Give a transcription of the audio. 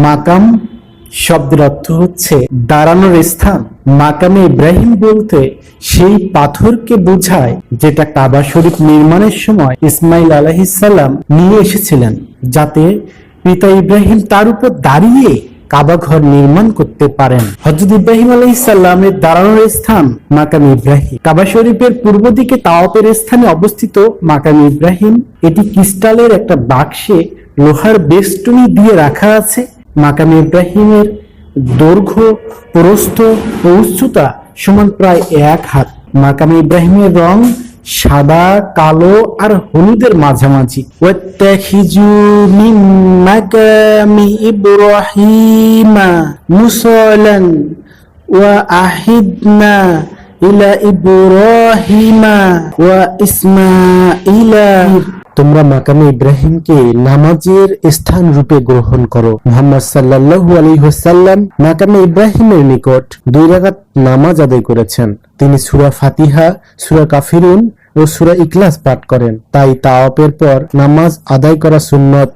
মাকাম শব্দের অর্থ হচ্ছে দাঁড়ানোর স্থান। মাকামে ইব্রাহিম বলতে সেই পাথরকে বোঝায় যেটা কাবা শরীফ নির্মাণের সময় ইসমাইল আলাইহিস সালাম নিয়ে এসেছিলেন, যাতে পিতা ইব্রাহিম তার উপর দাঁড়িয়ে কাবা ঘর নির্মাণ করতে পারেন। হযরত ইব্রাহিম আলাইহিস সালামের দাঁড়ানোর স্থান মাকাম ইব্রাহিম। কাবা শরীফের পূর্ব দিকে তাওয়াফের স্থানে অবস্থিত মাকাম ইব্রাহিম, এটি ক্রিস্টালের একটা বাক্সে লোহার বেষ্টনী দিয়ে রাখা আছে। মাকাম ইব্রাহিমের দৈর্ঘ্য, প্রস্থ ও উচ্চতা সমান প্রায় 1 হাত। মাকাম ইব্রাহিমের রং সাদা, কালো আর হলুদের মাঝামাঝি। ওয়াত্তাখিযু মিন মাকামি ইব্রাহিমা মুসাল্লান ওয়া আহিদনা ইলা ইব্রাহিমা ওয়া ইসমাঈলা। তোমরা মাকামে ইব্রাহিমকে নামাজের স্থান রূপে গ্রহণ করো। মুহাম্মদ সাল্লাল্লাহু আলাইহি ওয়াসাল্লাম মাকামে ইব্রাহিমের নিকট 2 রাকাত নামাজ আদায় করেছেন। তিনি সূরা ফাতিহা, সূরা কাফিরুন ও সূরা ইখলাস পাঠ করেন। তাই তাওয়াফের পর নামাজ আদায় করা সুন্নত।